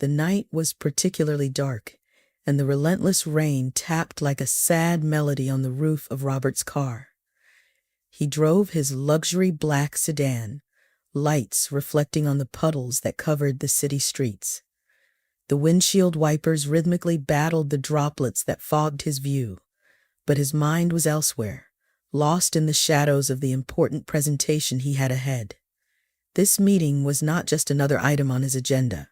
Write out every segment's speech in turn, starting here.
The night was particularly dark, and the relentless rain tapped like a sad melody on the roof of Robert's car. He drove his luxury black sedan, lights reflecting on the puddles that covered the city streets. The windshield wipers rhythmically battled the droplets that fogged his view, but his mind was elsewhere, lost in the shadows of the important presentation he had ahead. This meeting was not just another item on his agenda.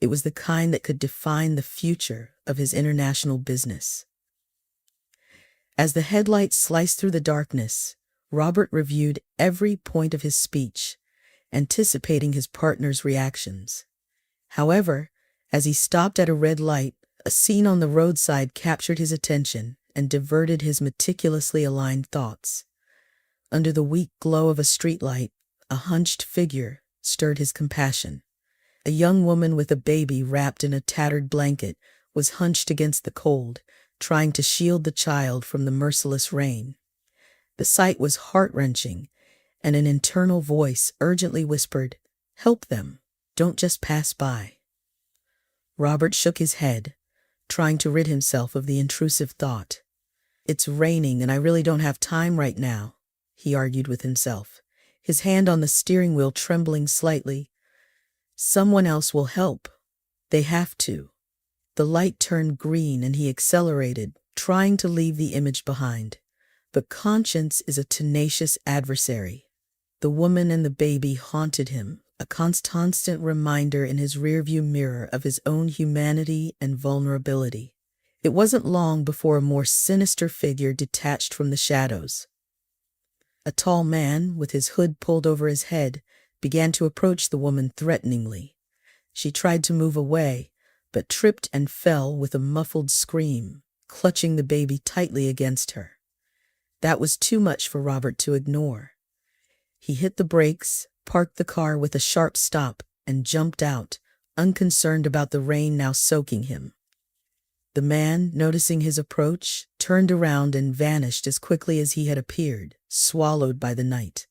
It was the kind that could define the future of his international business. As the headlights sliced through the darkness, Robert reviewed every point of his speech, anticipating his partner's reactions. However, as he stopped at a red light, a scene on the roadside captured his attention and diverted his meticulously aligned thoughts. Under the weak glow of a streetlight, a hunched figure stirred his compassion. A young woman with a baby wrapped in a tattered blanket was hunched against the cold, trying to shield the child from the merciless rain. The sight was heart-wrenching, and an internal voice urgently whispered, "Help them, don't just pass by." Robert shook his head, trying to rid himself of the intrusive thought. "It's raining and I really don't have time right now," he argued with himself, his hand on the steering wheel trembling slightly. "Someone else will help. They have to." The light turned green and he accelerated, trying to leave the image behind. But conscience is a tenacious adversary. The woman and the baby haunted him, a constant reminder in his rearview mirror of his own humanity and vulnerability. It wasn't long before a more sinister figure detached from the shadows. A tall man, with his hood pulled over his head, began to approach the woman threateningly. She tried to move away, but tripped and fell with a muffled scream, clutching the baby tightly against her. That was too much for Robert to ignore. He hit the brakes, parked the car with a sharp stop, and jumped out, unconcerned about the rain now soaking him. The man, noticing his approach, turned around and vanished as quickly as he had appeared, swallowed by the night.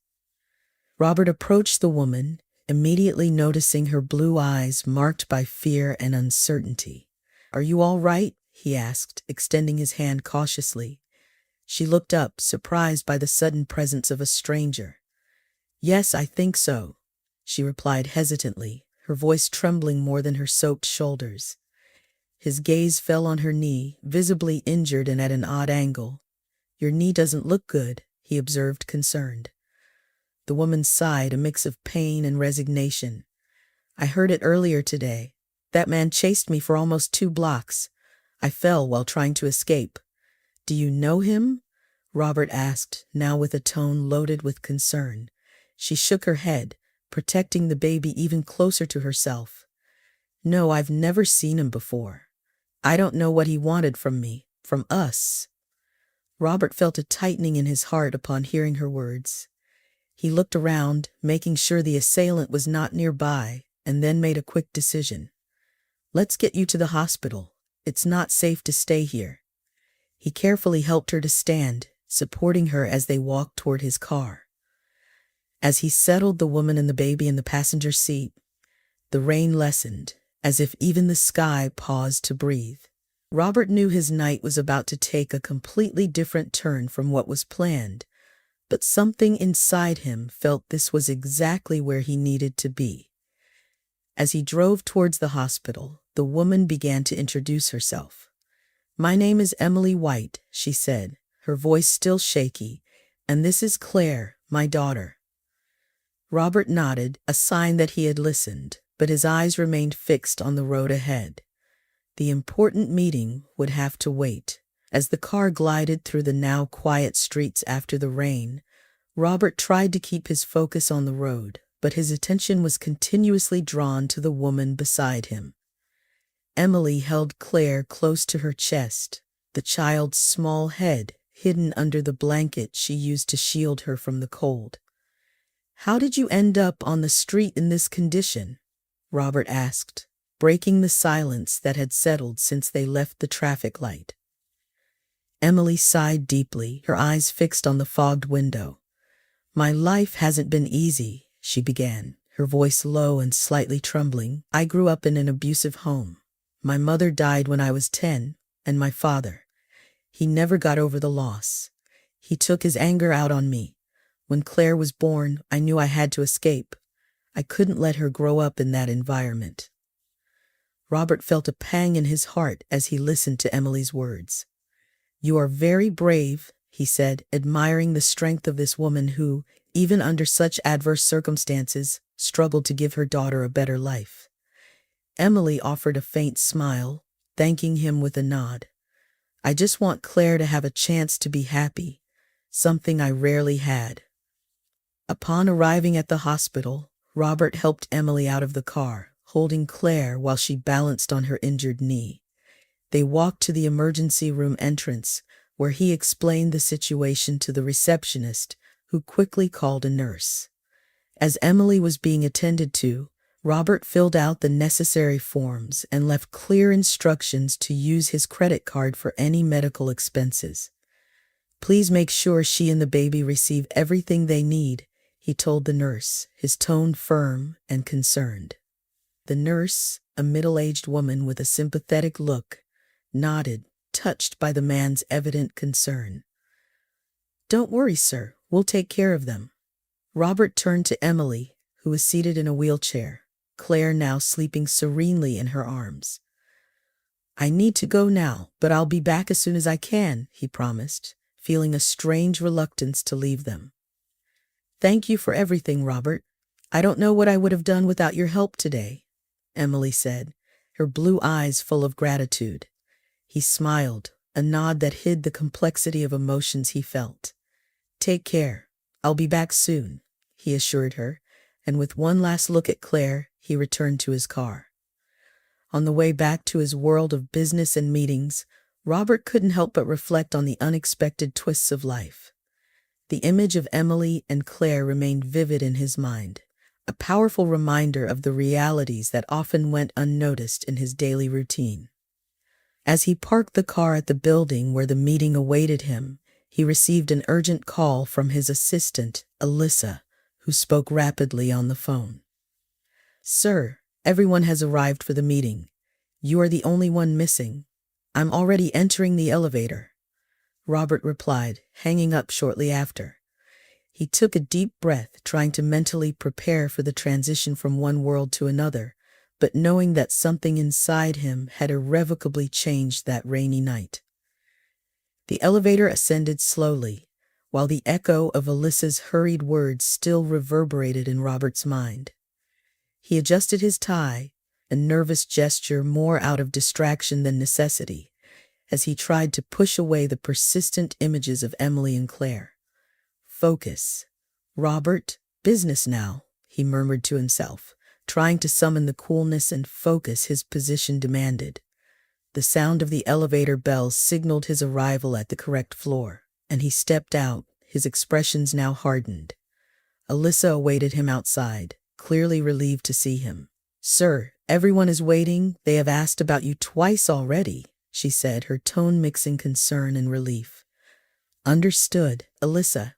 Robert approached the woman, immediately noticing her blue eyes marked by fear and uncertainty. "Are you all right?" he asked, extending his hand cautiously. She looked up, surprised by the sudden presence of a stranger. "Yes, I think so," she replied hesitantly, her voice trembling more than her soaked shoulders. His gaze fell on her knee, visibly injured and at an odd angle. "Your knee doesn't look good," he observed, concerned. The woman sighed, a mix of pain and resignation. "I heard it earlier today. That man chased me for almost 2 blocks. I fell while trying to escape." "Do you know him?" Robert asked, now with a tone loaded with concern. She shook her head, protecting the baby even closer to herself. "No, I've never seen him before. I don't know what he wanted from me, from us." Robert felt a tightening in his heart upon hearing her words. He looked around, making sure the assailant was not nearby, and then made a quick decision. "Let's get you to the hospital. It's not safe to stay here." He carefully helped her to stand, supporting her as they walked toward his car. As he settled the woman and the baby in the passenger seat, the rain lessened, as if even the sky paused to breathe. Robert knew his night was about to take a completely different turn from what was planned, but something inside him felt this was exactly where he needed to be. As he drove towards the hospital, the woman began to introduce herself. "My name is Emily White," she said, her voice still shaky, "and this is Claire, my daughter." Robert nodded, a sign that he had listened, but his eyes remained fixed on the road ahead. The important meeting would have to wait. As the car glided through the now quiet streets after the rain, Robert tried to keep his focus on the road, but his attention was continuously drawn to the woman beside him. Emily held Claire close to her chest, the child's small head hidden under the blanket she used to shield her from the cold. "How did you end up on the street in this condition?" Robert asked, breaking the silence that had settled since they left the traffic light. Emily sighed deeply, her eyes fixed on the fogged window. "My life hasn't been easy," she began, her voice low and slightly trembling. "I grew up in an abusive home. My mother died when I was 10, and my father, he never got over the loss. He took his anger out on me. When Claire was born, I knew I had to escape. I couldn't let her grow up in that environment." Robert felt a pang in his heart as he listened to Emily's words. "You are very brave," he said, admiring the strength of this woman who, even under such adverse circumstances, struggled to give her daughter a better life. Emily offered a faint smile, thanking him with a nod. "I just want Claire to have a chance to be happy, something I rarely had." Upon arriving at the hospital, Robert helped Emily out of the car, holding Claire while she balanced on her injured knee. They walked to the emergency room entrance, where he explained the situation to the receptionist, who quickly called a nurse. As Emily was being attended to, Robert filled out the necessary forms and left clear instructions to use his credit card for any medical expenses. "Please make sure she and the baby receive everything they need," he told the nurse, his tone firm and concerned. The nurse, a middle-aged woman with a sympathetic look, nodded, touched by the man's evident concern. "Don't worry, sir. We'll take care of them." Robert turned to Emily, who was seated in a wheelchair, Claire now sleeping serenely in her arms. "I need to go now, but I'll be back as soon as I can," he promised, feeling a strange reluctance to leave them. "Thank you for everything, Robert. I don't know what I would have done without your help today," Emily said, her blue eyes full of gratitude. He smiled, a nod that hid the complexity of emotions he felt. "Take care. I'll be back soon," he assured her, and with one last look at Claire, he returned to his car. On the way back to his world of business and meetings, Robert couldn't help but reflect on the unexpected twists of life. The image of Emily and Claire remained vivid in his mind, a powerful reminder of the realities that often went unnoticed in his daily routine. As he parked the car at the building where the meeting awaited him, he received an urgent call from his assistant, Alyssa, who spoke rapidly on the phone. "Sir, everyone has arrived for the meeting. You are the only one missing. I'm already entering the elevator," Robert replied, hanging up shortly after. He took a deep breath, trying to mentally prepare for the transition from one world to another, but knowing that something inside him had irrevocably changed that rainy night. The elevator ascended slowly, while the echo of Alyssa's hurried words still reverberated in Robert's mind. He adjusted his tie, a nervous gesture more out of distraction than necessity, as he tried to push away the persistent images of Emily and Claire. "Focus. Robert, business now," he murmured to himself, trying to summon the coolness and focus his position demanded. The sound of the elevator bells signaled his arrival at the correct floor, and he stepped out, his expressions now hardened. Alyssa awaited him outside, clearly relieved to see him. "Sir, everyone is waiting. They have asked about you twice already," she said, her tone mixing concern and relief. "Understood, Alyssa.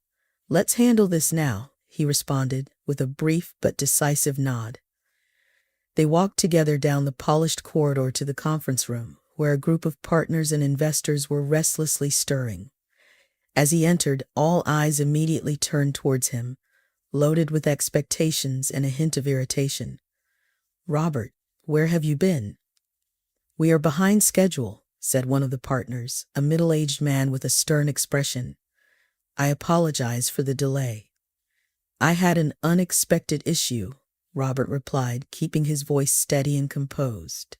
Let's handle this now," he responded, with a brief but decisive nod. They walked together down the polished corridor to the conference room, where a group of partners and investors were restlessly stirring. As he entered, all eyes immediately turned towards him, loaded with expectations and a hint of irritation. "Robert, where have you been?" "We are behind schedule," said one of the partners, a middle-aged man with a stern expression. "I apologize for the delay." "I had an unexpected issue," Robert replied, keeping his voice steady and composed.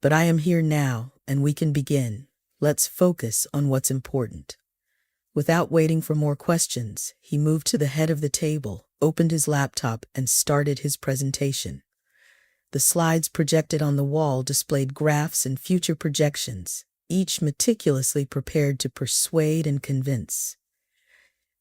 "But I am here now, and we can begin. Let's focus on what's important." Without waiting for more questions, he moved to the head of the table, opened his laptop, and started his presentation. The slides projected on the wall displayed graphs and future projections, each meticulously prepared to persuade and convince.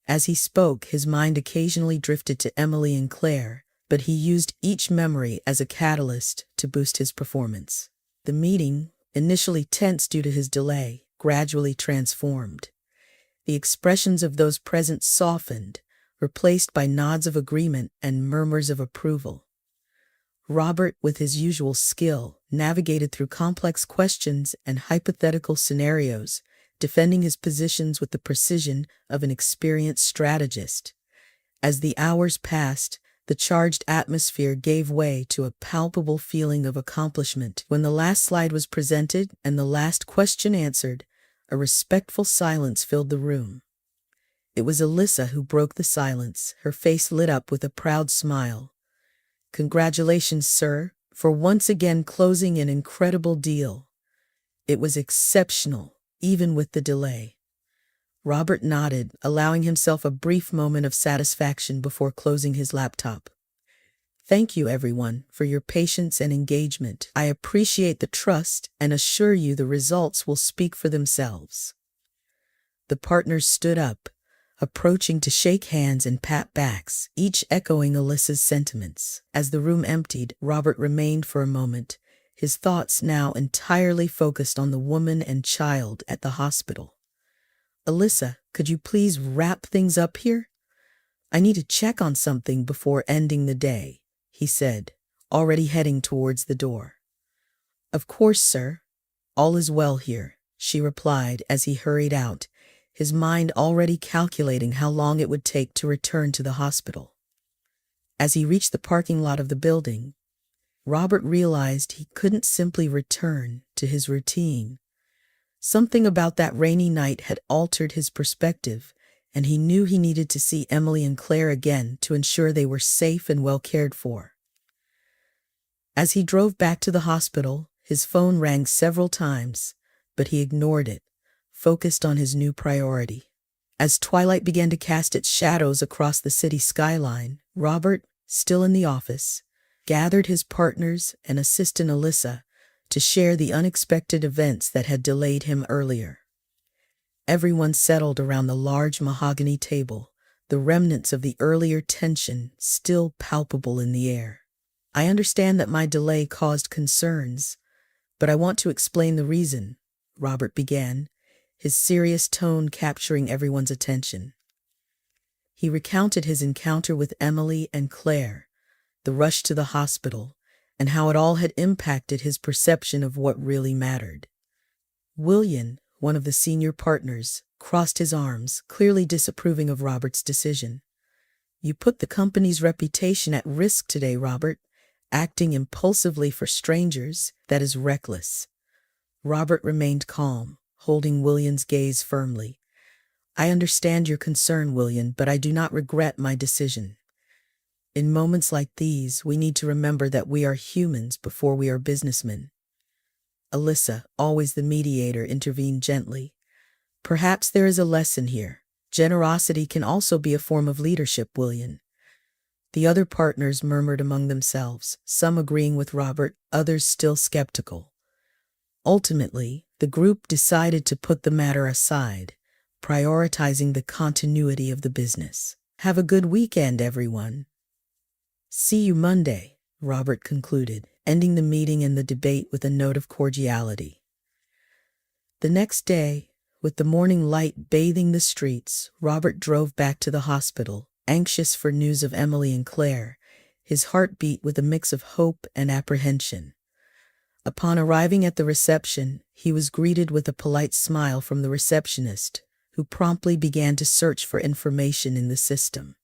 As he spoke, his mind occasionally drifted to Emily and Claire, but he used each memory as a catalyst to boost his performance. The meeting, initially tense due to his delay, gradually transformed. The expressions of those present softened, replaced by nods of agreement and murmurs of approval. Robert, with his usual skill, navigated through complex questions and hypothetical scenarios, defending his positions with the precision of an experienced strategist. As the hours passed, the charged atmosphere gave way to a palpable feeling of accomplishment. When the last slide was presented and the last question answered, a respectful silence filled the room. It was Alyssa who broke the silence, her face lit up with a proud smile. "Congratulations, sir, for once again closing an incredible deal. It was exceptional, even with the delay." Robert nodded, allowing himself a brief moment of satisfaction before closing his laptop. "Thank you, everyone, for your patience and engagement. I appreciate the trust and assure you the results will speak for themselves." The partners stood up, approaching to shake hands and pat backs, each echoing Alyssa's sentiments. As the room emptied, Robert remained for a moment, his thoughts now entirely focused on the woman and child at the hospital. "Alyssa, could you please wrap things up here? I need to check on something before ending the day," he said, already heading towards the door. "Of course, sir. All is well here," she replied as he hurried out, his mind already calculating how long it would take to return to the hospital. As he reached the parking lot of the building, Robert realized he couldn't simply return to his routine. Something about that rainy night had altered his perspective, and he knew he needed to see Emily and Claire again to ensure they were safe and well cared for. As he drove back to the hospital, his phone rang several times, but he ignored it, focused on his new priority. As twilight began to cast its shadows across the city skyline, Robert, still in the office, gathered his partners and assistant Alyssa to share the unexpected events that had delayed him earlier. Everyone settled around the large mahogany table, the remnants of the earlier tension still palpable in the air. "I understand that my delay caused concerns, but I want to explain the reason," Robert began, his serious tone capturing everyone's attention. He recounted his encounter with Emily and Claire, the rush to the hospital, and how it all had impacted his perception of what really mattered. William, one of the senior partners, crossed his arms, clearly disapproving of Robert's decision. "You put the company's reputation at risk today, Robert. Acting impulsively for strangers, that is reckless." Robert remained calm, holding William's gaze firmly. "I understand your concern, William, but I do not regret my decision. In moments like these, we need to remember that we are humans before we are businessmen." Alyssa, always the mediator, intervened gently. "Perhaps there is a lesson here. Generosity can also be a form of leadership, William." The other partners murmured among themselves, some agreeing with Robert, others still skeptical. Ultimately, the group decided to put the matter aside, prioritizing the continuity of the business. "Have a good weekend, everyone." "See you Monday," Robert concluded, ending the meeting and the debate with a note of cordiality. The next day, with the morning light bathing the streets, Robert drove back to the hospital, anxious for news of Emily and Claire, his heart beat with a mix of hope and apprehension. Upon arriving at the reception, he was greeted with a polite smile from the receptionist, who promptly began to search for information in the system.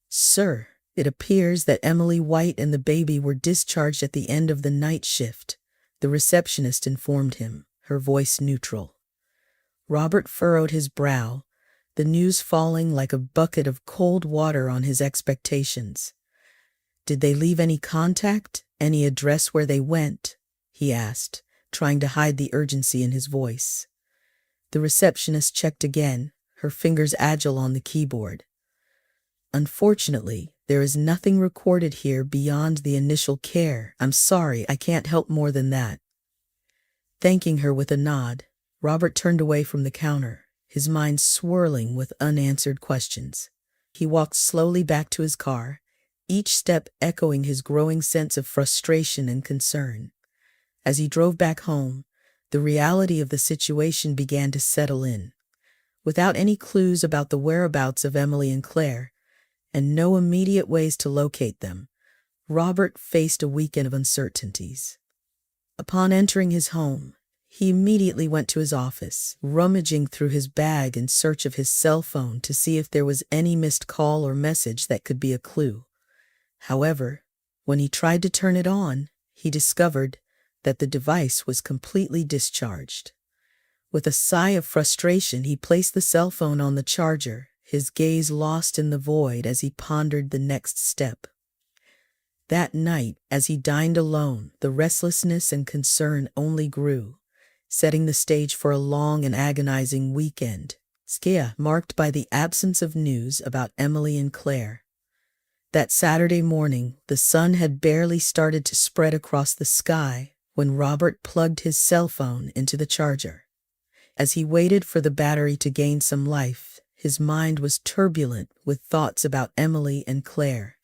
"Sir, it appears that Emily White and the baby were discharged at the end of the night shift," the receptionist informed him, her voice neutral. Robert furrowed his brow, the news falling like a bucket of cold water on his expectations. "Did they leave any contact, any address where they went?" he asked, trying to hide the urgency in his voice. The receptionist checked again, her fingers agile on the keyboard. "Unfortunately, there is nothing recorded here beyond the initial care. I'm sorry, I can't help more than that." Thanking her with a nod, Robert turned away from the counter, his mind swirling with unanswered questions. He walked slowly back to his car, each step echoing his growing sense of frustration and concern. As he drove back home, the reality of the situation began to settle in. Without any clues about the whereabouts of Emily and Claire, and no immediate ways to locate them, Robert faced a weekend of uncertainties. Upon entering his home, he immediately went to his office, rummaging through his bag in search of his cell phone to see if there was any missed call or message that could be a clue. However, when he tried to turn it on, he discovered that the device was completely discharged. With a sigh of frustration, he placed the cell phone on the charger, his gaze lost in the void as he pondered the next step. That night, as he dined alone, the restlessness and concern only grew, setting the stage for a long and agonizing weekend, marked by the absence of news about Emily and Claire. That Saturday morning, the sun had barely started to spread across the sky when Robert plugged his cell phone into the charger. As he waited for the battery to gain some life, his mind was turbulent with thoughts about Emily and Claire.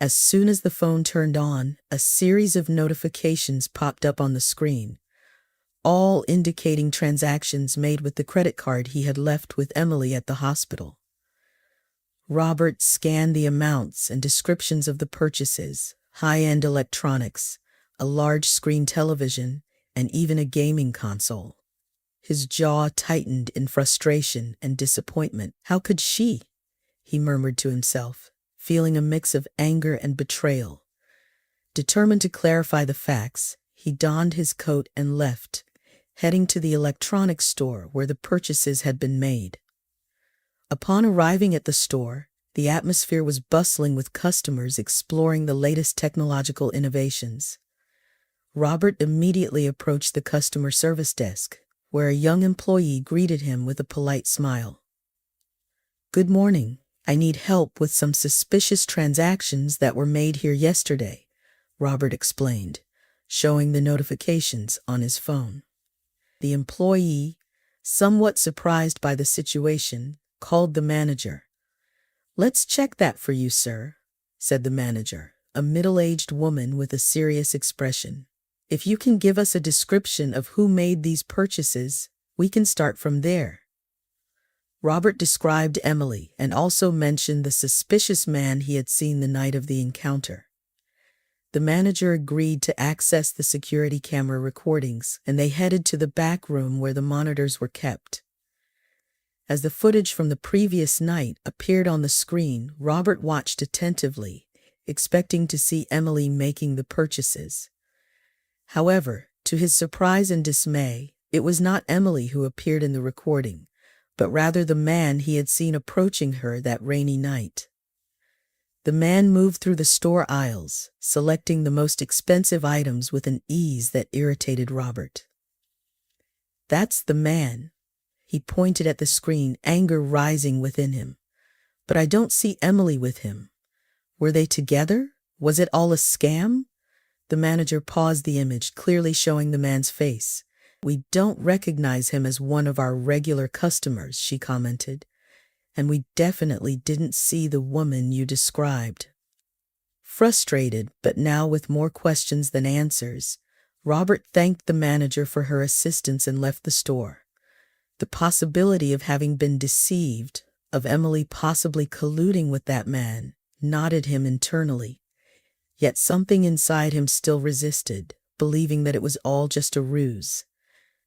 As soon as the phone turned on, a series of notifications popped up on the screen, all indicating transactions made with the credit card he had left with Emily at the hospital. Robert scanned the amounts and descriptions of the purchases: high-end electronics, a large-screen television, and even a gaming console. His jaw tightened in frustration and disappointment. How could she? He murmured to himself, feeling a mix of anger and betrayal. Determined to clarify the facts, he donned his coat and left, heading to the electronics store where the purchases had been made. Upon arriving at the store, the atmosphere was bustling with customers exploring the latest technological innovations. Robert immediately approached the customer service desk, where a young employee greeted him with a polite smile. "Good morning. I need help with some suspicious transactions that were made here yesterday," Robert explained, showing the notifications on his phone. The employee, somewhat surprised by the situation, called the manager. "Let's check that for you, sir," said the manager, a middle-aged woman with a serious expression. "If you can give us a description of who made these purchases, we can start from there." Robert described Emily and also mentioned the suspicious man he had seen the night of the encounter. The manager agreed to access the security camera recordings, and they headed to the back room where the monitors were kept. As the footage from the previous night appeared on the screen, Robert watched attentively, expecting to see Emily making the purchases. However, to his surprise and dismay, it was not Emily who appeared in the recording, but rather the man he had seen approaching her that rainy night. The man moved through the store aisles, selecting the most expensive items with an ease that irritated Robert. "That's the man." He pointed at the screen, anger rising within him. "But I don't see Emily with him. Were they together? Was it all a scam?" The manager paused the image, clearly showing the man's face. "We don't recognize him as one of our regular customers," she commented. "And we definitely didn't see the woman you described." Frustrated, but now with more questions than answers, Robert thanked the manager for her assistance and left the store. The possibility of having been deceived, of Emily possibly colluding with that man, knotted him internally. Yet something inside him still resisted, believing that it was all just a ruse.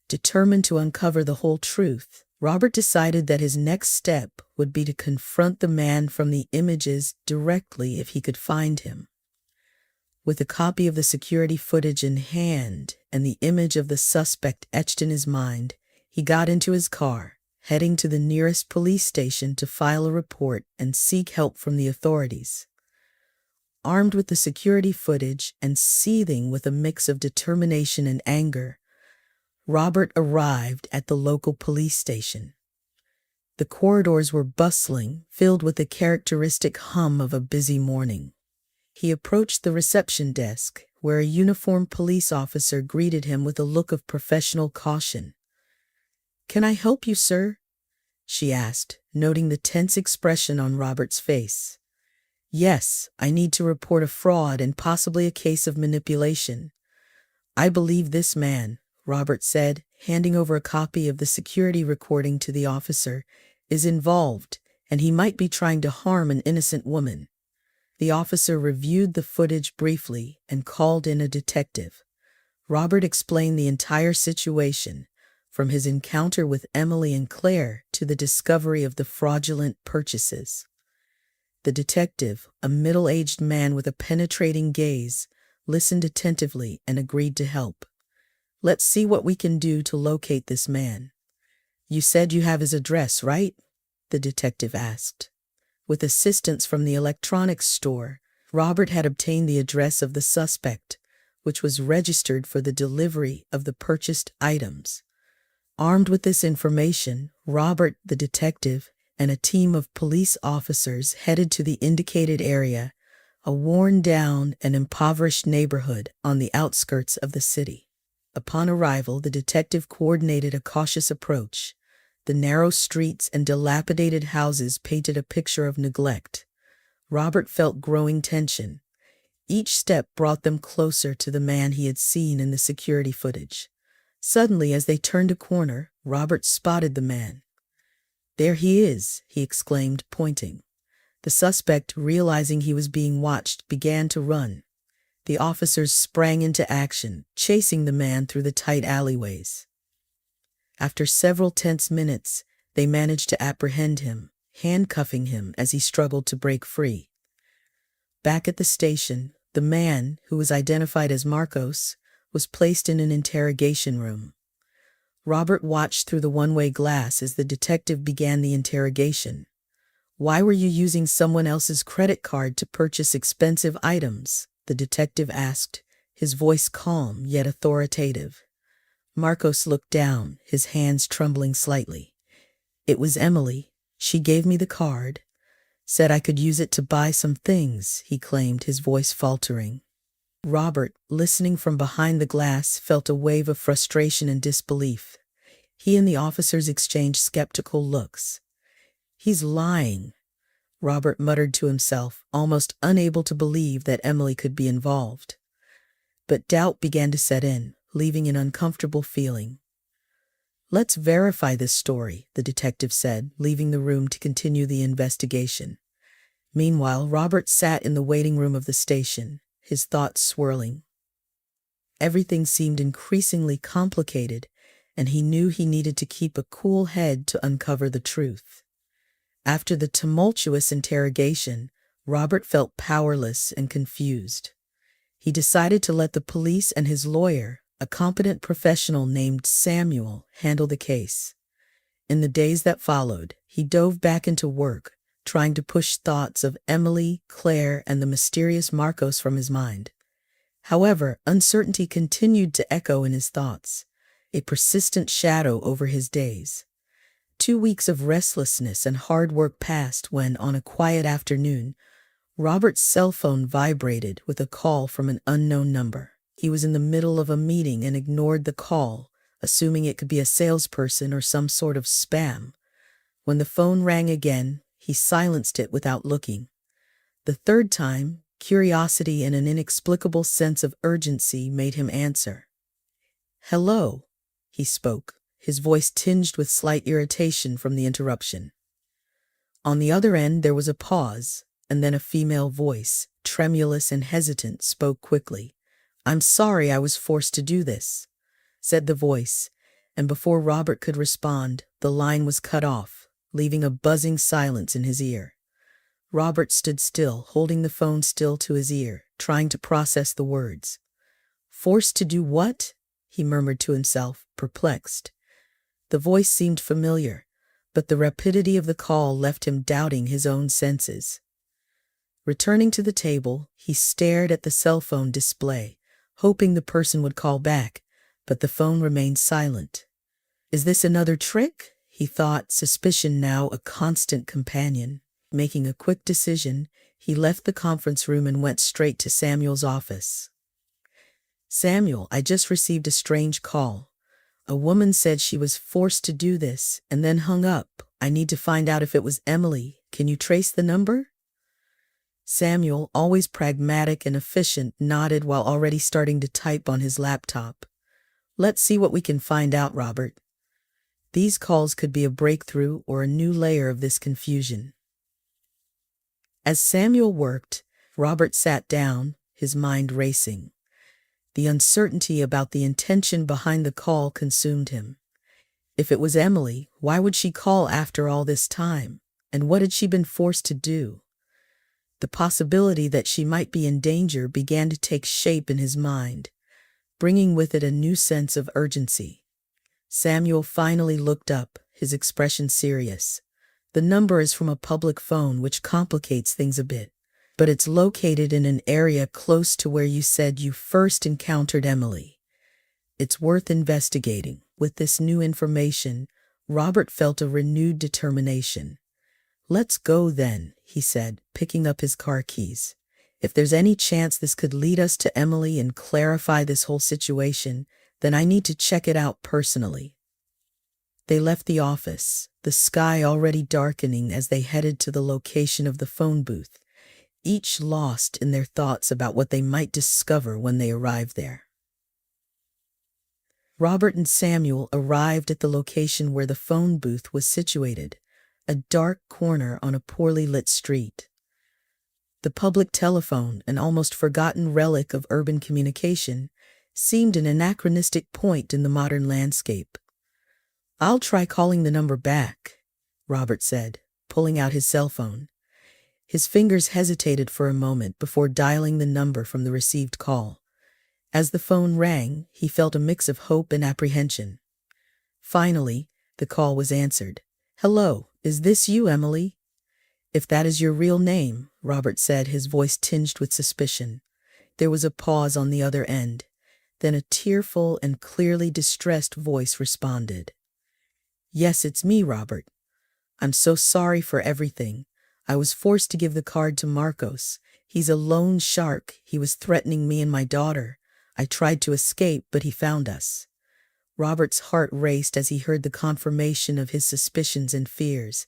Determined to uncover the whole truth, Robert decided that his next step would be to confront the man from the images directly if he could find him. With a copy of the security footage in hand and the image of the suspect etched in his mind, he got into his car, heading to the nearest police station to file a report and seek help from the authorities. Armed with the security footage and seething with a mix of determination and anger, Robert arrived at the local police station. The corridors were bustling, filled with the characteristic hum of a busy morning. He approached the reception desk, where a uniformed police officer greeted him with a look of professional caution. "Can I help you, sir?" she asked, noting the tense expression on Robert's face. "Yes, I need to report a fraud and possibly a case of manipulation. I believe this man," Robert said, handing over a copy of the security recording to the officer, is involved, and he might be trying to harm an innocent woman. The officer reviewed the footage briefly and called in a detective. Robert explained the entire situation, from his encounter with Emily and Claire to the discovery of the fraudulent purchases. The detective, a middle-aged man with a penetrating gaze, listened attentively and agreed to help. Let's see what we can do to locate this man. You said you have his address, right? The detective asked. With assistance from the electronics store, Robert had obtained the address of the suspect, which was registered for the delivery of the purchased items. Armed with this information, Robert, the detective, and a team of police officers headed to the indicated area, a worn-down and impoverished neighborhood on the outskirts of the city. Upon arrival, the detective coordinated a cautious approach. The narrow streets and dilapidated houses painted a picture of neglect. Robert felt growing tension. Each step brought them closer to the man he had seen in the security footage. Suddenly, as they turned a corner, Robert spotted the man. "There he is," he exclaimed, pointing. The suspect, realizing he was being watched, began to run. The officers sprang into action, chasing the man through the tight alleyways. After several tense minutes, they managed to apprehend him, handcuffing him as he struggled to break free. Back at the station, the man, who was identified as Marcos, was placed in an interrogation room. Robert watched through the one-way glass as the detective began the interrogation. "Why were you using someone else's credit card to purchase expensive items?" the detective asked, his voice calm yet authoritative. Marcos looked down, his hands trembling slightly. "It was Emily. She gave me the card. Said I could use it to buy some things," he claimed, his voice faltering. Robert, listening from behind the glass, felt a wave of frustration and disbelief. He and the officers exchanged skeptical looks. "He's lying," Robert muttered to himself, almost unable to believe that Emily could be involved. But doubt began to set in, leaving an uncomfortable feeling. "Let's verify this story," the detective said, leaving the room to continue the investigation. Meanwhile, Robert sat in the waiting room of the station, his thoughts swirling. Everything seemed increasingly complicated, and he knew he needed to keep a cool head to uncover the truth. After the tumultuous interrogation, Robert felt powerless and confused. He decided to let the police and his lawyer, a competent professional named Samuel, handle the case. In the days that followed, he dove back into work, trying to push thoughts of Emily, Claire, and the mysterious Marcos from his mind. However, uncertainty continued to echo in his thoughts, a persistent shadow over his days. 2 weeks of restlessness and hard work passed when, on a quiet afternoon, Robert's cell phone vibrated with a call from an unknown number. He was in the middle of a meeting and ignored the call, assuming it could be a salesperson or some sort of spam. When the phone rang again, he silenced it without looking. The third time, curiosity and an inexplicable sense of urgency made him answer. "Hello," he spoke, his voice tinged with slight irritation from the interruption. On the other end there was a pause, and then a female voice, tremulous and hesitant, spoke quickly. "I'm sorry I was forced to do this," said the voice, and before Robert could respond, the line was cut off, leaving a buzzing silence in his ear. Robert stood still, holding the phone still to his ear, trying to process the words. "Forced to do what?" he murmured to himself, perplexed. The voice seemed familiar, but the rapidity of the call left him doubting his own senses. Returning to the table, he stared at the cell phone display, hoping the person would call back, but the phone remained silent. "Is this another trick?" he thought, suspicion now a constant companion. Making a quick decision, he left the conference room and went straight to Samuel's office. "Samuel, I just received a strange call. A woman said she was forced to do this and then hung up. I need to find out if it was Emily. Can you trace the number?" Samuel, always pragmatic and efficient, nodded while already starting to type on his laptop. Let's see what we can find out, Robert. These calls could be a breakthrough or a new layer of this confusion. As Samuel worked, Robert sat down, his mind racing. The uncertainty about the intention behind the call consumed him. If it was Emily, why would she call after all this time? And what had she been forced to do? The possibility that she might be in danger began to take shape in his mind, bringing with it a new sense of urgency. Samuel finally looked up, his expression serious. The number is from a public phone, which complicates things a bit, but it's located in an area close to where you said you first encountered Emily. It's worth investigating. With this new information, Robert felt a renewed determination. Let's go then, he said, picking up his car keys. If there's any chance this could lead us to Emily and clarify this whole situation, then I need to check it out personally. They left the office, the sky already darkening as they headed to the location of the phone booth, each lost in their thoughts about what they might discover when they arrived there. Robert and Samuel arrived at the location where the phone booth was situated, a dark corner on a poorly lit street. The public telephone, an almost forgotten relic of urban communication, seemed an anachronistic point in the modern landscape. "I'll try calling the number back," Robert said, pulling out his cell phone. His fingers hesitated for a moment before dialing the number from the received call. As the phone rang, he felt a mix of hope and apprehension. Finally, the call was answered. "Hello, is this you, Emily?" "If that is your real name," Robert said, his voice tinged with suspicion. There was a pause on the other end. Then a tearful and clearly distressed voice responded. "Yes, it's me, Robert. I'm so sorry for everything. I was forced to give the card to Marcos. He's a loan shark. He was threatening me and my daughter. I tried to escape, but he found us." Robert's heart raced as he heard the confirmation of his suspicions and fears.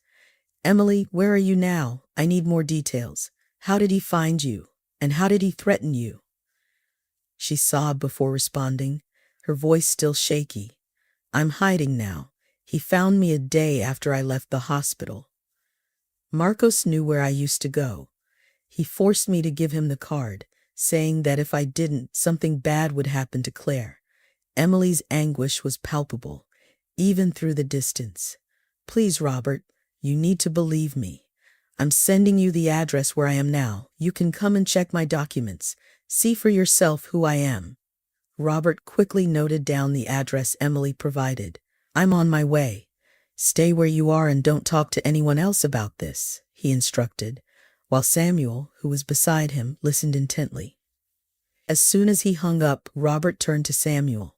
"Emily, where are you now? I need more details. How did he find you? And how did he threaten you?" She sobbed before responding, her voice still shaky. "I'm hiding now. He found me a day after I left the hospital. Marcos knew where I used to go. He forced me to give him the card, saying that if I didn't, something bad would happen to Claire." Emily's anguish was palpable, even through the distance. "Please, Robert, you need to believe me. I'm sending you the address where I am now. You can come and check my documents. See for yourself who I am." Robert quickly noted down the address Emily provided. "I'm on my way. Stay where you are and don't talk to anyone else about this," he instructed, while Samuel, who was beside him, listened intently. As soon as he hung up, Robert turned to Samuel.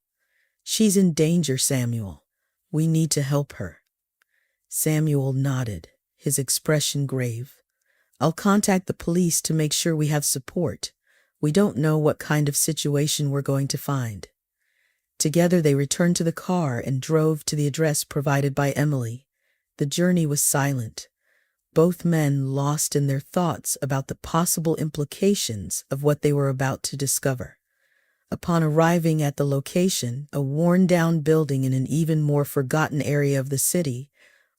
"She's in danger, Samuel. We need to help her." Samuel nodded, his expression grave. "I'll contact the police to make sure we have support. We don't know what kind of situation we're going to find." Together they returned to the car and drove to the address provided by Emily. The journey was silent, both men lost in their thoughts about the possible implications of what they were about to discover. Upon arriving at the location, a worn-down building in an even more forgotten area of the city,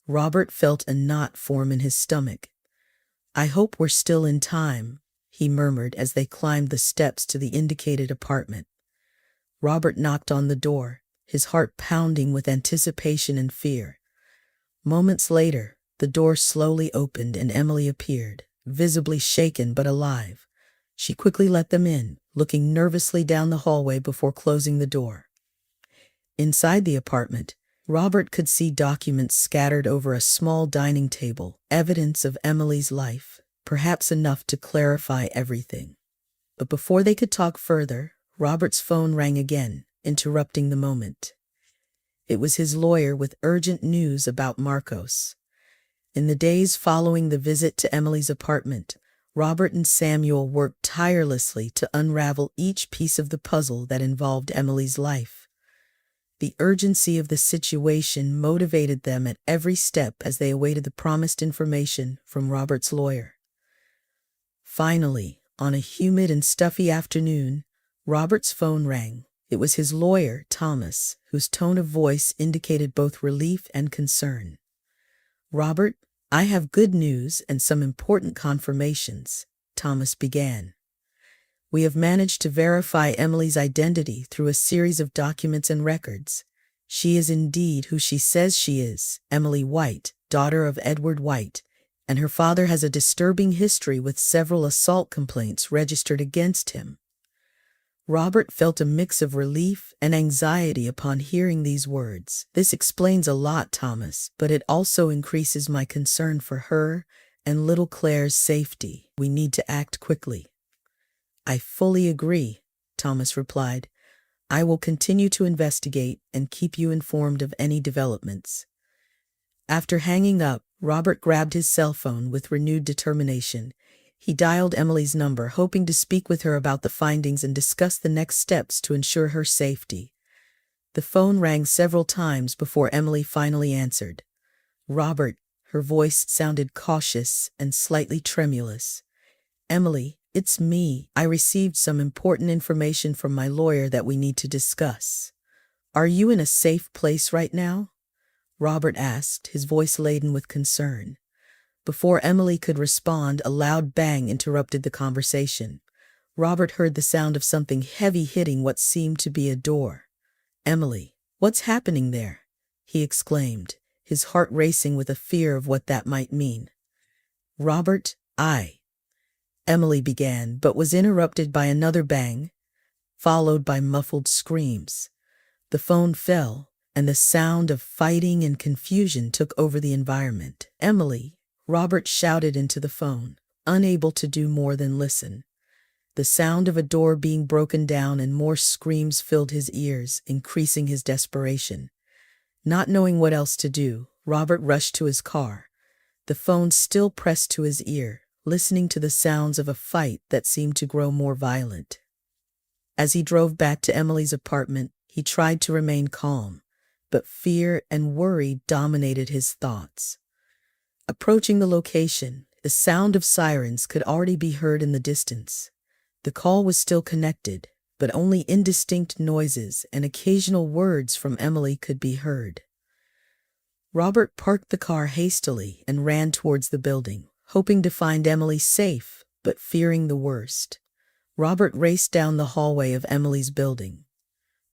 Robert felt a knot form in his stomach. "I hope we're still in time," he murmured as they climbed the steps to the indicated apartment. Robert knocked on the door, his heart pounding with anticipation and fear. Moments later, the door slowly opened and Emily appeared, visibly shaken but alive. She quickly let them in, looking nervously down the hallway before closing the door. Inside the apartment, Robert could see documents scattered over a small dining table, evidence of Emily's life, perhaps enough to clarify everything. But before they could talk further, Robert's phone rang again, interrupting the moment. It was his lawyer with urgent news about Marcos. In the days following the visit to Emily's apartment, Robert and Samuel worked tirelessly to unravel each piece of the puzzle that involved Emily's life. The urgency of the situation motivated them at every step as they awaited the promised information from Robert's lawyer. Finally, on a humid and stuffy afternoon, Robert's phone rang. It was his lawyer, Thomas, whose tone of voice indicated both relief and concern. "Robert, I have good news and some important confirmations," Thomas began. "We have managed to verify Emily's identity through a series of documents and records. She is indeed who she says she is, Emily White, daughter of Edward White, and her father has a disturbing history with several assault complaints registered against him." Robert felt a mix of relief and anxiety upon hearing these words. "This explains a lot, Thomas, but it also increases my concern for her and little Claire's safety. We need to act quickly." "I fully agree," Thomas replied. "I will continue to investigate and keep you informed of any developments." After hanging up, Robert grabbed his cell phone with renewed determination. He dialed Emily's number, hoping to speak with her about the findings and discuss the next steps to ensure her safety. The phone rang several times before Emily finally answered. "Robert," her voice sounded cautious and slightly tremulous. "Emily, it's me. I received some important information from my lawyer that we need to discuss." "Are you in a safe place right now?" Robert asked, his voice laden with concern. Before Emily could respond, a loud bang interrupted the conversation. Robert heard the sound of something heavy hitting what seemed to be a door. "Emily, what's happening there?" he exclaimed, his heart racing with a fear of what that might mean. "Robert, Emily began, but was interrupted by another bang, followed by muffled screams. The phone fell, and the sound of fighting and confusion took over the environment. "Emily," Robert shouted into the phone, unable to do more than listen. The sound of a door being broken down and more screams filled his ears, increasing his desperation. Not knowing what else to do, Robert rushed to his car, the phone still pressed to his ear, listening to the sounds of a fight that seemed to grow more violent. As he drove back to Emily's apartment, he tried to remain calm, but fear and worry dominated his thoughts. Approaching the location, the sound of sirens could already be heard in the distance. The call was still connected, but only indistinct noises and occasional words from Emily could be heard. Robert parked the car hastily and ran towards the building, hoping to find Emily safe, but fearing the worst. Robert raced down the hallway of Emily's building.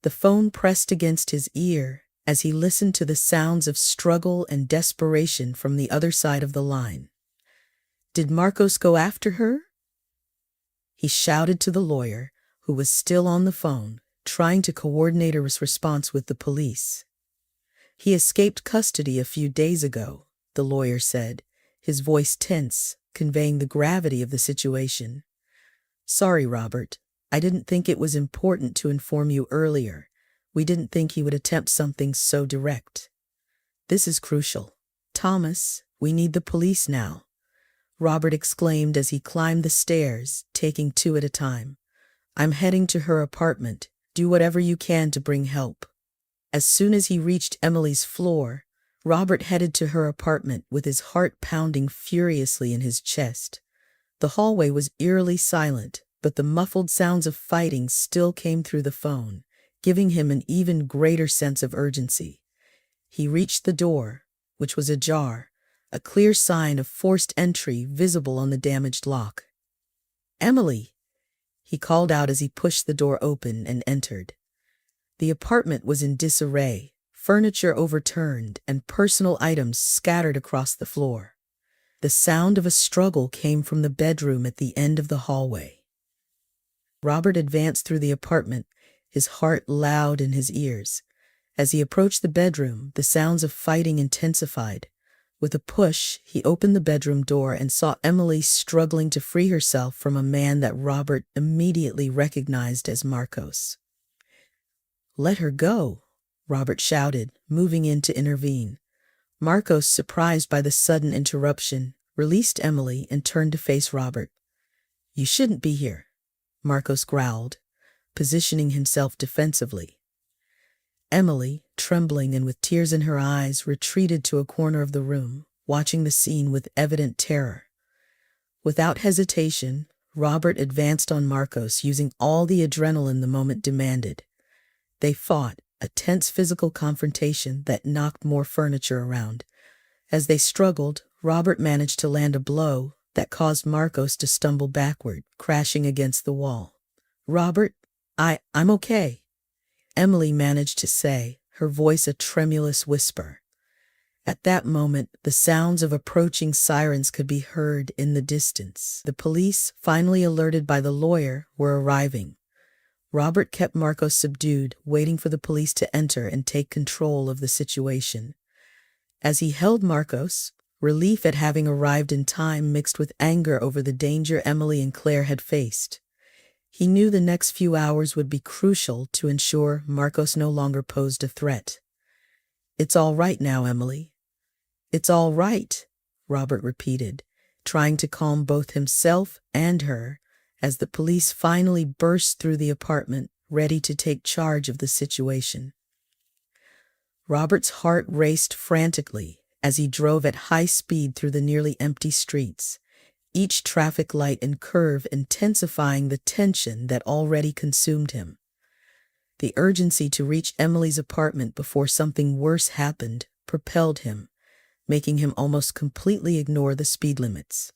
The phone pressed against his ear as he listened to the sounds of struggle and desperation from the other side of the line. "Did Marcos go after her?" he shouted to the lawyer, who was still on the phone, trying to coordinate a response with the police. "He escaped custody a few days ago," the lawyer said, his voice tense, conveying the gravity of the situation. "Sorry, Robert. I didn't think it was important to inform you earlier. We didn't think he would attempt something so direct. This is crucial. Thomas, we need the police now," Robert exclaimed as he climbed the stairs, taking two at a time. "I'm heading to her apartment. Do whatever you can to bring help." As soon as he reached Emily's floor, Robert headed to her apartment with his heart pounding furiously in his chest. The hallway was eerily silent, but the muffled sounds of fighting still came through the phone, giving him an even greater sense of urgency. He reached the door, which was ajar, a clear sign of forced entry visible on the damaged lock. "Emily," he called out as he pushed the door open and entered. The apartment was in disarray, furniture overturned and personal items scattered across the floor. The sound of a struggle came from the bedroom at the end of the hallway. Robert advanced through the apartment, his heart loud in his ears. As he approached the bedroom, the sounds of fighting intensified. With a push, he opened the bedroom door and saw Emily struggling to free herself from a man that Robert immediately recognized as Marcos. "Let her go," Robert shouted, moving in to intervene. Marcos, surprised by the sudden interruption, released Emily and turned to face Robert. "You shouldn't be here," Marcos growled, positioning himself defensively. Emily, trembling and with tears in her eyes, retreated to a corner of the room, watching the scene with evident terror. Without hesitation, Robert advanced on Marcos, using all the adrenaline the moment demanded. They fought, a tense physical confrontation that knocked more furniture around. As they struggled, Robert managed to land a blow that caused Marcos to stumble backward, crashing against the wall. "Robert, I'm okay," Emily managed to say, her voice a tremulous whisper. At that moment, the sounds of approaching sirens could be heard in the distance. The police, finally alerted by the lawyer, were arriving. Robert kept Marcos subdued, waiting for the police to enter and take control of the situation. As he held Marcos, relief at having arrived in time mixed with anger over the danger Emily and Claire had faced. He knew the next few hours would be crucial to ensure Marcos no longer posed a threat. "It's all right now, Emily." "It's all right," Robert repeated, trying to calm both himself and her, as the police finally burst through the apartment, ready to take charge of the situation. Robert's heart raced frantically as he drove at high speed through the nearly empty streets, each traffic light and curve intensifying the tension that already consumed him. The urgency to reach Emily's apartment before something worse happened propelled him, making him almost completely ignore the speed limits.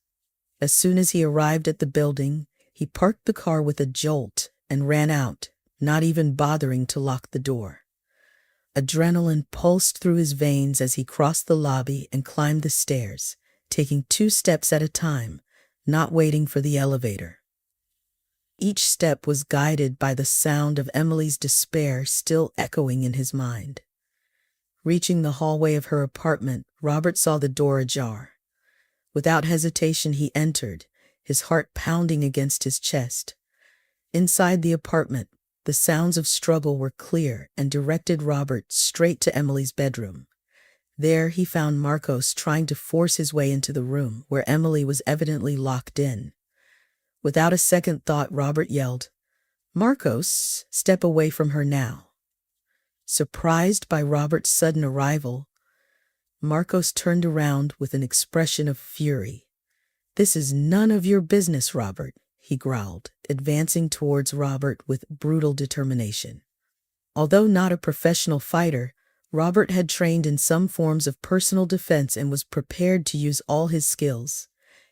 As soon as he arrived at the building, he parked the car with a jolt and ran out, not even bothering to lock the door. Adrenaline pulsed through his veins as he crossed the lobby and climbed the stairs, taking 2 steps at a time, not waiting for the elevator. Each step was guided by the sound of Emily's despair still echoing in his mind. Reaching the hallway of her apartment, Robert saw the door ajar. Without hesitation, he entered, his heart pounding against his chest. Inside the apartment, the sounds of struggle were clear and directed Robert straight to Emily's bedroom. There he found Marcos trying to force his way into the room where Emily was evidently locked in. Without a second thought, Robert yelled, "Marcos, step away from her now." Surprised by Robert's sudden arrival, Marcos turned around with an expression of fury. "This is none of your business, Robert," he growled, advancing towards Robert with brutal determination. Although not a professional fighter, Robert had trained in some forms of personal defense and was prepared to use all his skills.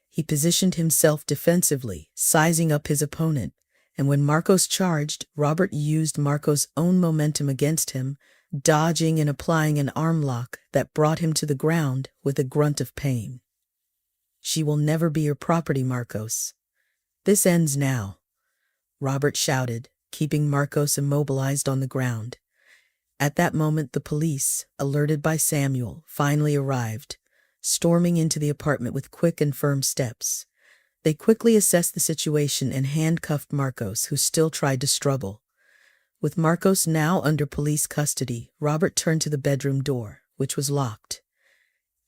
He positioned himself defensively, sizing up his opponent, and when Marcos charged, Robert used Marcos' own momentum against him, dodging and applying an arm lock that brought him to the ground with a grunt of pain. "She will never be your property, Marcos. This ends now," Robert shouted, keeping Marcos immobilized on the ground. At that moment, the police, alerted by Samuel, finally arrived, storming into the apartment with quick and firm steps. They quickly assessed the situation and handcuffed Marcos, who still tried to struggle. With Marcos now under police custody, Robert turned to the bedroom door, which was locked.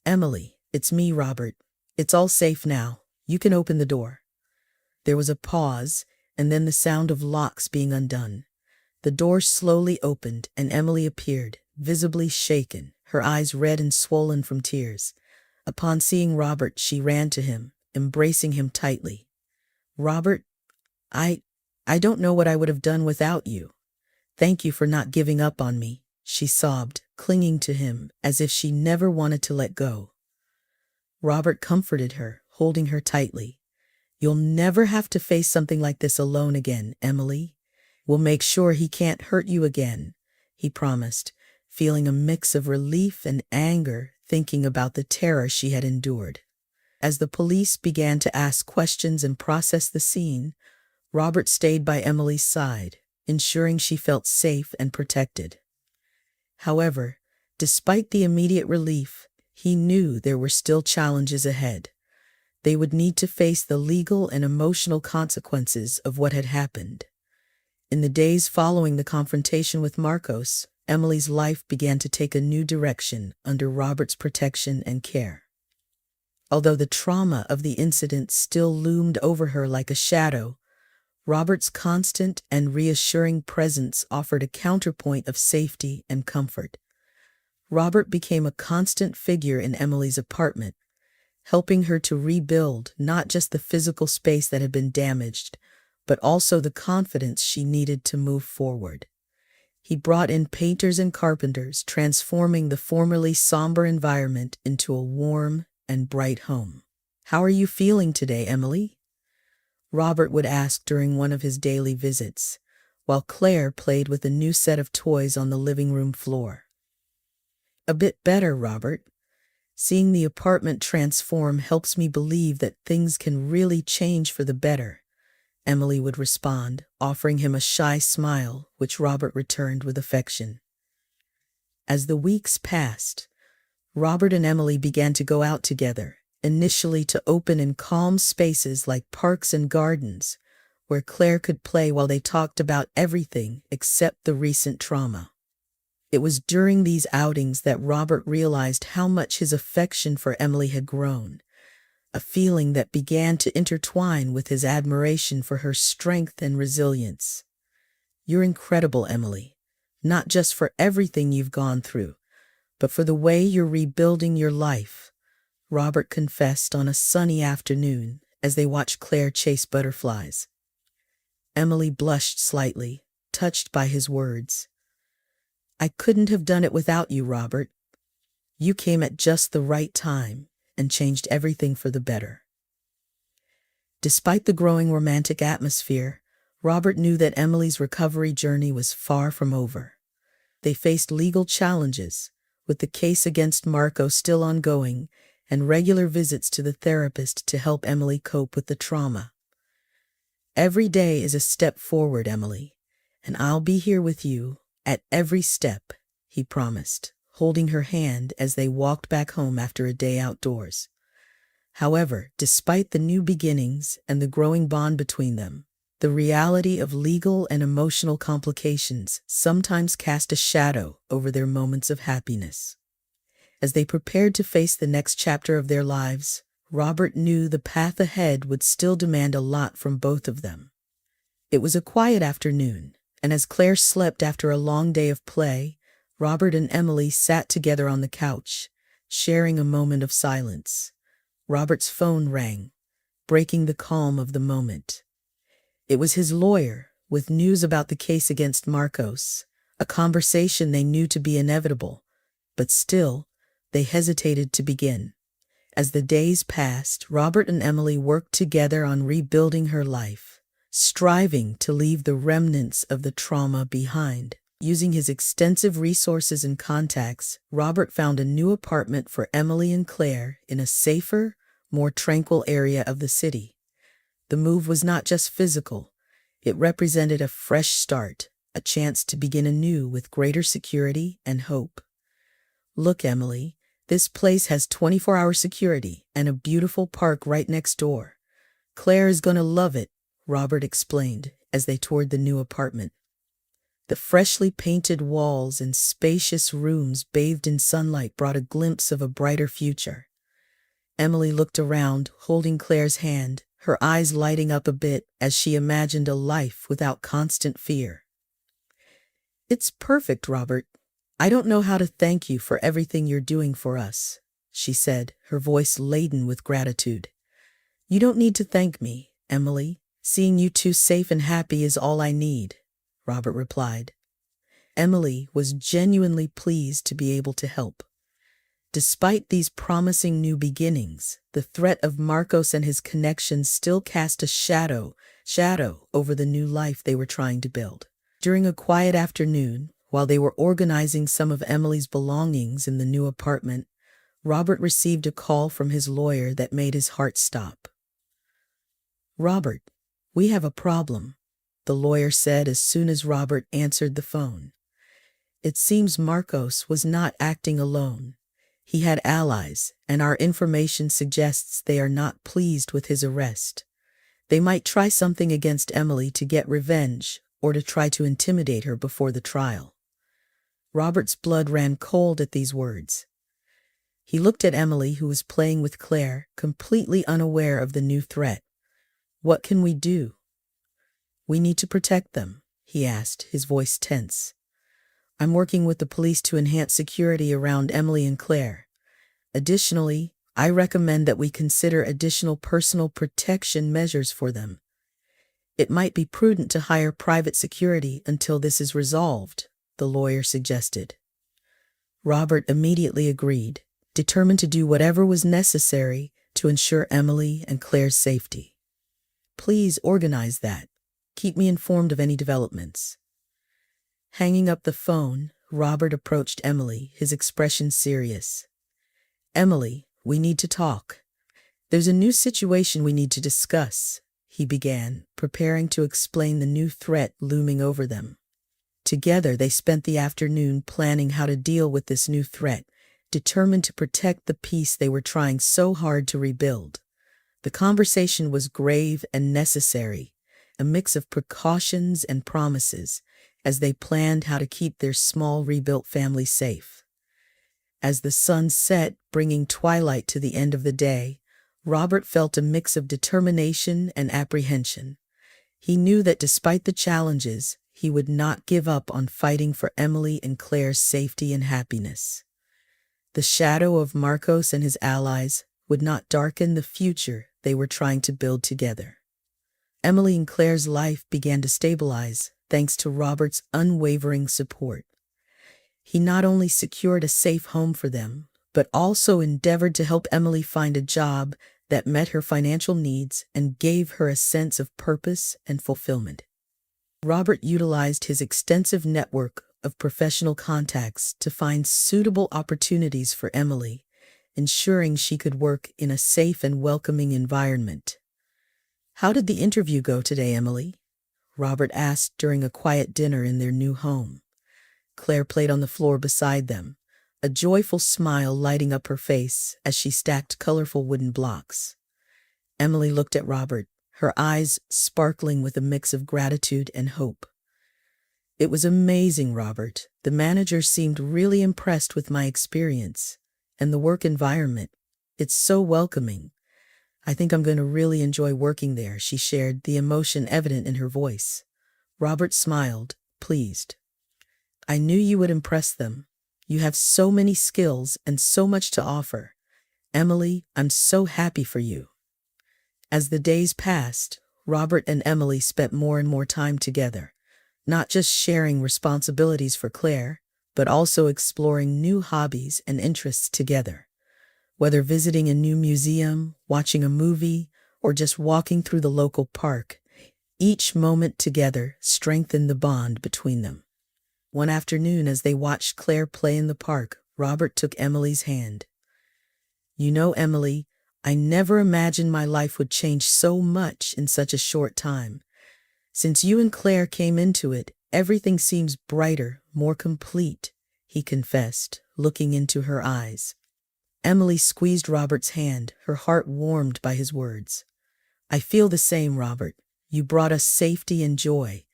"Emily, it's me, Robert. It's all safe now. You can open the door." There was a pause, and then the sound of locks being undone. The door slowly opened, and Emily appeared, visibly shaken, her eyes red and swollen from tears. Upon seeing Robert, she ran to him, embracing him tightly. "Robert, I don't know what I would have done without you. Thank you for not giving up on me," she sobbed, clinging to him as if she never wanted to let go. Robert comforted her, holding her tightly. "You'll never have to face something like this alone again, Emily. We'll make sure he can't hurt you again," he promised, feeling a mix of relief and anger thinking about the terror she had endured. As the police began to ask questions and process the scene, Robert stayed by Emily's side, ensuring she felt safe and protected. However, despite the immediate relief, he knew there were still challenges ahead. They would need to face the legal and emotional consequences of what had happened. In the days following the confrontation with Marcos, Emily's life began to take a new direction under Robert's protection and care. Although the trauma of the incident still loomed over her like a shadow, Robert's constant and reassuring presence offered a counterpoint of safety and comfort. Robert became a constant figure in Emily's apartment, helping her to rebuild not just the physical space that had been damaged, but also the confidence she needed to move forward. He brought in painters and carpenters, transforming the formerly somber environment into a warm and bright home. "How are you feeling today, Emily?" Robert would ask during one of his daily visits, while Claire played with a new set of toys on the living room floor. "A bit better, Robert. Seeing the apartment transform helps me believe that things can really change for the better," Emily would respond, offering him a shy smile, which Robert returned with affection. As the weeks passed, Robert and Emily began to go out together, initially to open and calm spaces like parks and gardens, where Claire could play while they talked about everything except the recent trauma. It was during these outings that Robert realized how much his affection for Emily had grown, a feeling that began to intertwine with his admiration for her strength and resilience. "You're incredible, Emily, not just for everything you've gone through, but for the way you're rebuilding your life," Robert confessed on a sunny afternoon as they watched Claire chase butterflies. Emily blushed slightly, touched by his words. "I couldn't have done it without you, Robert. You came at just the right time and changed everything for the better." Despite the growing romantic atmosphere, Robert knew that Emily's recovery journey was far from over. They faced legal challenges, with the case against Marco still ongoing, and regular visits to the therapist to help Emily cope with the trauma. "Every day is a step forward, Emily, and I'll be here with you at every step," he promised, holding her hand as they walked back home after a day outdoors. However, despite the new beginnings and the growing bond between them, the reality of legal and emotional complications sometimes cast a shadow over their moments of happiness. As they prepared to face the next chapter of their lives, Robert knew the path ahead would still demand a lot from both of them. It was a quiet afternoon, and as Claire slept after a long day of play, Robert and Emily sat together on the couch, sharing a moment of silence. Robert's phone rang, breaking the calm of the moment. It was his lawyer, with news about the case against Marcos, a conversation they knew to be inevitable, but still, they hesitated to begin. As the days passed, Robert and Emily worked together on rebuilding her life, striving to leave the remnants of the trauma behind. Using his extensive resources and contacts, Robert found a new apartment for Emily and Claire in a safer, more tranquil area of the city. The move was not just physical. It represented a fresh start, a chance to begin anew with greater security and hope. "Look, Emily, this place has 24-hour security and a beautiful park right next door. Claire is going to love it," Robert explained as they toured the new apartment. The freshly painted walls and spacious rooms bathed in sunlight brought a glimpse of a brighter future. Emily looked around, holding Claire's hand, her eyes lighting up a bit as she imagined a life without constant fear. "It's perfect, Robert. I don't know how to thank you for everything you're doing for us," she said, her voice laden with gratitude. "You don't need to thank me, Emily. Seeing you two safe and happy is all I need," Robert replied. Emily was genuinely pleased to be able to help. Despite these promising new beginnings, the threat of Marcos and his connections still cast a shadow over the new life they were trying to build. During a quiet afternoon, while they were organizing some of Emily's belongings in the new apartment, Robert received a call from his lawyer that made his heart stop. "Robert, we have a problem," the lawyer said as soon as Robert answered the phone. "It seems Marcos was not acting alone. He had allies, and our information suggests they are not pleased with his arrest. They might try something against Emily to get revenge or to try to intimidate her before the trial." Robert's blood ran cold at these words. He looked at Emily, who was playing with Claire, completely unaware of the new threat. "What can we do?" "We need to protect them," he asked, his voice tense. "I'm working with the police to enhance security around Emily and Claire. Additionally, I recommend that we consider additional personal protection measures for them. It might be prudent to hire private security until this is resolved," the lawyer suggested. Robert immediately agreed, determined to do whatever was necessary to ensure Emily and Claire's safety. Please organize that. Keep me informed of any developments. Hanging up the phone, Robert approached Emily, his expression serious. Emily, we need to talk. There's a new situation we need to discuss, he began, preparing to explain the new threat looming over them. Together, they spent the afternoon planning how to deal with this new threat, determined to protect the peace they were trying so hard to rebuild. The conversation was grave and necessary, a mix of precautions and promises, as they planned how to keep their small rebuilt family safe. As the sun set, bringing twilight to the end of the day, Robert felt a mix of determination and apprehension. He knew that despite the challenges, he would not give up on fighting for Emily and Claire's safety and happiness. The shadow of Marcos and his allies would not darken the future they were trying to build together. Emily and Claire's life began to stabilize thanks to Robert's unwavering support. He not only secured a safe home for them, but also endeavored to help Emily find a job that met her financial needs and gave her a sense of purpose and fulfillment. Robert utilized his extensive network of professional contacts to find suitable opportunities for Emily, ensuring she could work in a safe and welcoming environment. "How did the interview go today, Emily?" Robert asked during a quiet dinner in their new home. Claire played on the floor beside them, a joyful smile lighting up her face as she stacked colorful wooden blocks. Emily looked at Robert, her eyes sparkling with a mix of gratitude and hope. "It was amazing, Robert. The manager seemed really impressed with my experience and the work environment. It's so welcoming. I think I'm going to really enjoy working there," she shared, the emotion evident in her voice. Robert smiled, pleased. "I knew you would impress them. You have so many skills and so much to offer. Emily, I'm so happy for you." As the days passed, Robert and Emily spent more and more time together, not just sharing responsibilities for Claire, but also exploring new hobbies and interests together. Whether visiting a new museum, watching a movie, or just walking through the local park, each moment together strengthened the bond between them. One afternoon, as they watched Claire play in the park, Robert took Emily's hand. "You know, Emily, I never imagined my life would change so much in such a short time. Since you and Claire came into it, everything seems brighter, more complete," he confessed, looking into her eyes. Emily squeezed Robert's hand, her heart warmed by his words. "I feel the same, Robert. You brought us safety and joy.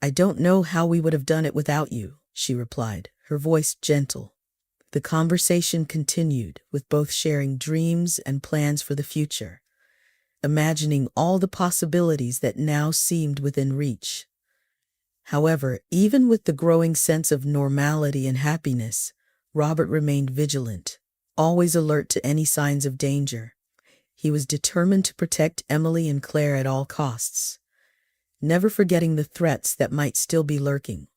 I don't know how we would have done it without you," she replied, her voice gentle. The conversation continued, with both sharing dreams and plans for the future, imagining all the possibilities that now seemed within reach. However, even with the growing sense of normality and happiness, Robert remained vigilant, always alert to any signs of danger. He was determined to protect Emily and Claire at all costs, never forgetting the threats that might still be lurking.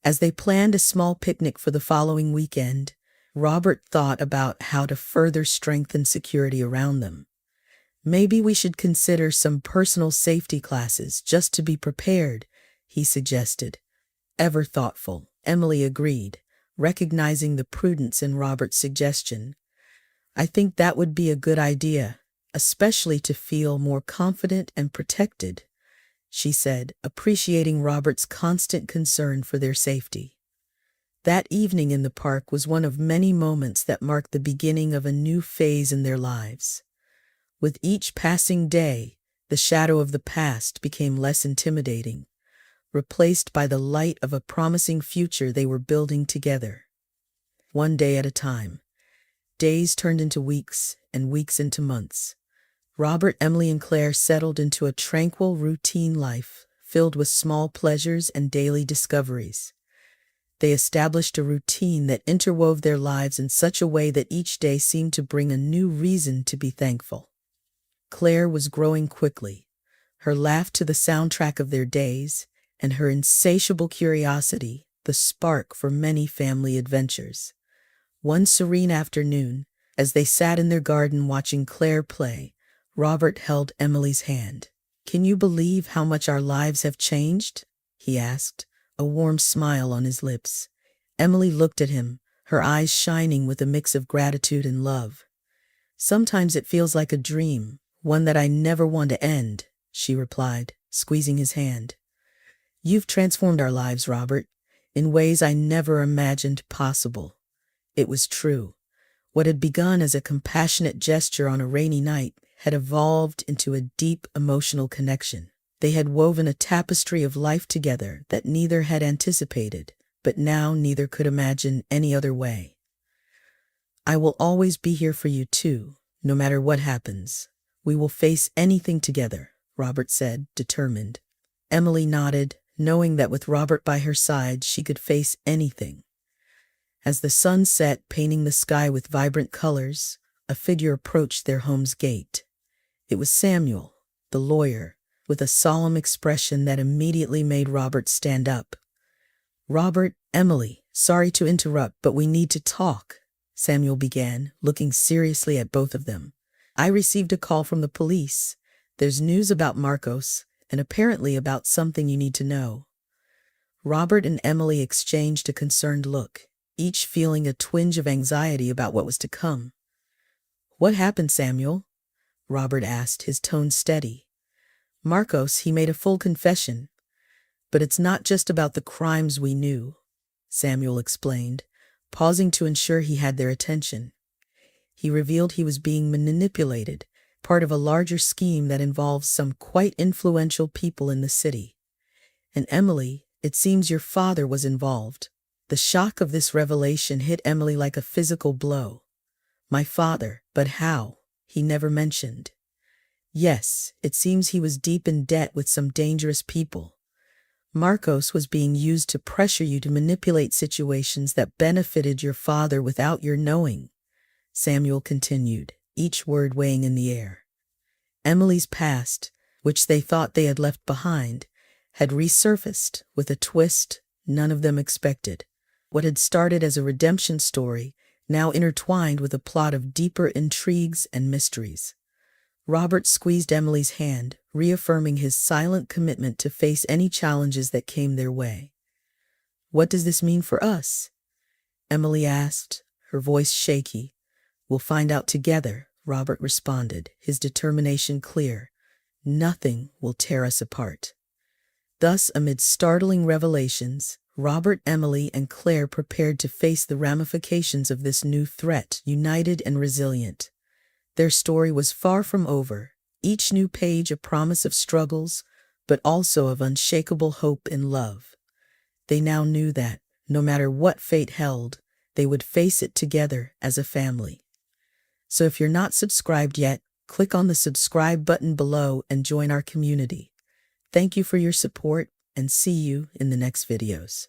As they planned a small picnic for the following weekend, Robert thought about how to further strengthen security around them. "Maybe we should consider some personal safety classes just to be prepared," he suggested. Ever thoughtful, Emily agreed, recognizing the prudence in Robert's suggestion. "I think that would be a good idea, especially to feel more confident and protected," she said, appreciating Robert's constant concern for their safety. That evening in the park was one of many moments that marked the beginning of a new phase in their lives. With each passing day, the shadow of the past became less intimidating, replaced by the light of a promising future they were building together. One day at a time, days turned into weeks and weeks into months. Robert, Emily, and Claire settled into a tranquil, routine life filled with small pleasures and daily discoveries. They established a routine that interwove their lives in such a way that each day seemed to bring a new reason to be thankful. Claire was growing quickly, her laugh to the soundtrack of their days, and her insatiable curiosity the spark for many family adventures. One serene afternoon, as they sat in their garden watching Claire play, Robert held Emily's hand. "Can you believe how much our lives have changed?" he asked, a warm smile on his lips. Emily looked at him, her eyes shining with a mix of gratitude and love. "Sometimes it feels like a dream, one that I never want to end," she replied, squeezing his hand. "You've transformed our lives, Robert, in ways I never imagined possible." It was true. What had begun as a compassionate gesture on a rainy night had evolved into a deep emotional connection. They had woven a tapestry of life together that neither had anticipated, but now neither could imagine any other way. "I will always be here for you too, no matter what happens. We will face anything together," Robert said, determined. Emily nodded, knowing that with Robert by her side she could face anything. As the sun set, painting the sky with vibrant colors, a figure approached their home's gate. It was Samuel, the lawyer, with a solemn expression that immediately made Robert stand up. "Robert, Emily, sorry to interrupt, but we need to talk," Samuel began, looking seriously at both of them. "I received a call from the police. There's news about Marcos, and apparently about something you need to know." Robert and Emily exchanged a concerned look, each feeling a twinge of anxiety about what was to come. "What happened, Samuel?" Robert asked, his tone steady. "Marcos, he made a full confession. But it's not just about the crimes we knew," Samuel explained, pausing to ensure he had their attention. "He revealed he was being manipulated, part of a larger scheme that involves some quite influential people in the city. And Emily, it seems your father was involved." The shock of this revelation hit Emily like a physical blow. "My father, but how? He never mentioned." "Yes, it seems he was deep in debt with some dangerous people. Marcos was being used to pressure you to manipulate situations that benefited your father without your knowing," Samuel continued, each word weighing in the air. Emily's past, which they thought they had left behind, had resurfaced with a twist none of them expected. What had started as a redemption story now intertwined with a plot of deeper intrigues and mysteries. Robert squeezed Emily's hand, reaffirming his silent commitment to face any challenges that came their way. "What does this mean for us?" Emily asked, her voice shaky. "We'll find out together," Robert responded, his determination clear. "Nothing will tear us apart." Thus, amid startling revelations, Robert, Emily, and Claire prepared to face the ramifications of this new threat, united and resilient. Their story was far from over, each new page a promise of struggles, but also of unshakable hope and love. They now knew that, no matter what fate held, they would face it together as a family. So if you're not subscribed yet, click on the subscribe button below and join our community. Thank you for your support, and see you in the next videos.